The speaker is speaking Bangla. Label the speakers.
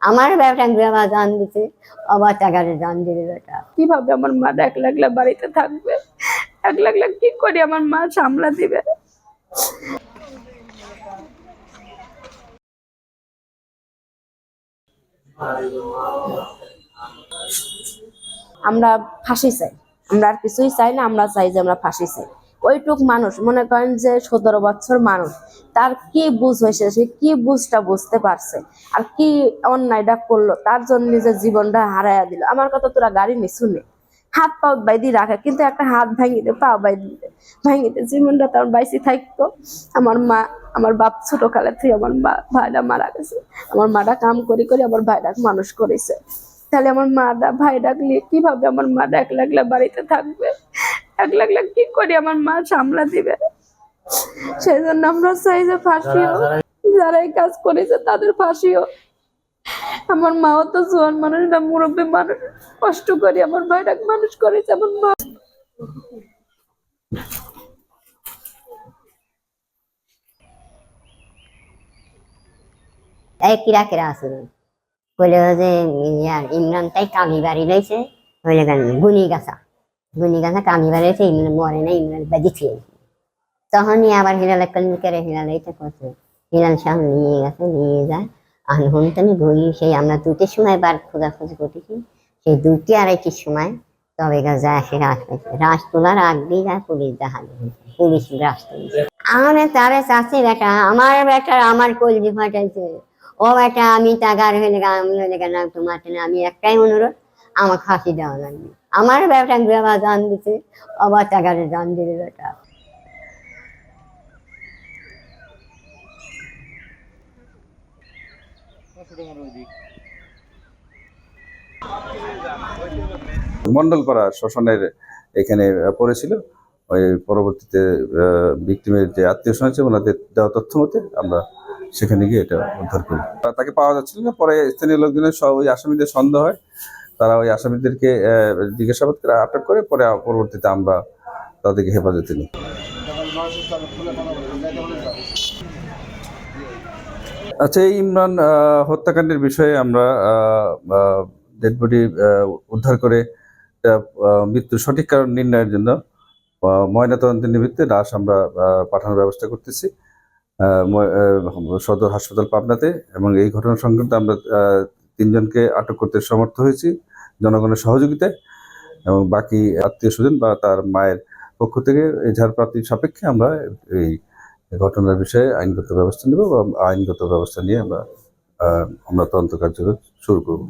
Speaker 1: আমার বেটা গ্রামা জান দিছে, আবার টাকারে জান দিবে বেটা।
Speaker 2: কিভাবে আমার মা একলা একলা বাড়িতে থাকবে, একলা একলা কি করে আমার মা সামলা দিবে। আমরা ফাঁসি চাই, আমরা আর কিছুই চাই না, আমরা চাই যে আমরা ফাঁসি চাই। ওইটুক মানুষ মনে করেন যে 17 বছর মানুষ, তার কি বুঝ হয়েছে, সে কি বুঝটা বুঝতে পারছে আর কি অন্যায়টা করলো, তার জন্য নিজের জীবনটা হারাইয়া দিল। আমার কথা তোরা গাড়ি নিছু নে, হাত পাও বাইদি রাখে, কিন্তু একটা হাত ভাঙিতে পাও বাইদিতে ভাঙিতে জীবনটা তার বাইসি থাকতো। আমার মা, আমার বাপ ছোট কালে থেকে আমার ভাইটা মারা গেছে। আমার মাটা কাম করি করে আমার ভাইটাকে মানুষ করেছে। তাহলে আমার মাটা ভাই ডাকলে কিভাবে আমার মা একলা একলা বাড়িতে থাকবে, একলা একলা কি করে আমার মা সামলা দিবে। সেই জন্য আমরা চাই যে ফাঁসি হোক, যারা এই কাজ করেছে তাদের ফাঁসি হোক। আমার মাও তো জোয়ান মানুষ না, মুরব্বী মানুষ, কষ্ট করে আমার ভাইটাকে মানুষ করেছে। আমার মা
Speaker 1: এই কিরা কিরা আছে কইলে যে ইমরান তাই কামি বাড়ি লইছে, হইলে কেন গুনি গাছা কামি বাড়ি লইছে, ইমরান মরে না, ইমরান বাজি খেয়ে। তখনই আবার হিলাল করে হিলাল এইটা করছে, হিলাল সামনে নিয়ে গেছে, নিয়ে যায় আনহন তানি ঘুরি। সেই আমরা 2টের সময় বার খোঁজাখুঁজি করতেছি, সেই 2টি 2:30 সময় তবে যায় সে রাস পাইছে। রাস তোলার আগেই যায় পুলিশ জাহাজ, পুলিশ রাস তুলছে। আমার তারে চাচ্ছি বেটা, আমার বেটার আমার কলজি ফাটাইছে। ও বেটা আমি টাকার হইলে আমি হইলে কেন তোমার, আমি একটাই অনুরোধ, আমার ফাঁসি দেওয়া লাগবে। আমার বেটা গ্রামা জান দিছে, আবার টাকারে জান দিবে বেটা।
Speaker 3: মন্ডলপাড়া শ্মশানের এখানে পড়েছিল। ওই পরবর্তীতে ভিকটিমের যে আত্মীয় স্বজন আছে ওনাদের দেওয়া তথ্য মতে আমরা সেখানে গিয়ে এটা উদ্ধার করি। তাকে পাওয়া যাচ্ছিল না, পরে স্থানীয় লোকজনের সব ওই আসামিদের সন্দেহ হয়, তারা ওই আসামিদেরকে জিজ্ঞাসাবাদ করে আটক করে, পরে পরবর্তীতে আমরা তাদেরকে হেফাজতে নিই। আচ্ছা, এই ইমরান হত্যাকাণ্ডের বিষয়ে আমরা ডেড বডি উদ্ধার করে মৃত্যুর সঠিক কারণ নির্ণয়ের জন্য ময়নাতদন্তের নিমিত্তে লাশ আমরা পাঠানোর ব্যবস্থা করতেছি সদর হাসপাতাল পাবনাতে। এবং এই ঘটনা সংক্রান্তে আমরা 3 জনকে আটক করতে সমর্থ হয়েছি জনগণের সহযোগিতায়, এবং বাকি আত্মীয় স্বজন বা তার মায়ের পক্ষ থেকে এজাহার প্রাপ্তির সাপেক্ষে আমরা এই ঘটনার বিষয়ে আইনগত ব্যবস্থা নেব, বা আইনগত ব্যবস্থা নিয়ে আমরা তদন্ত কার্যক্রম শুরু করব।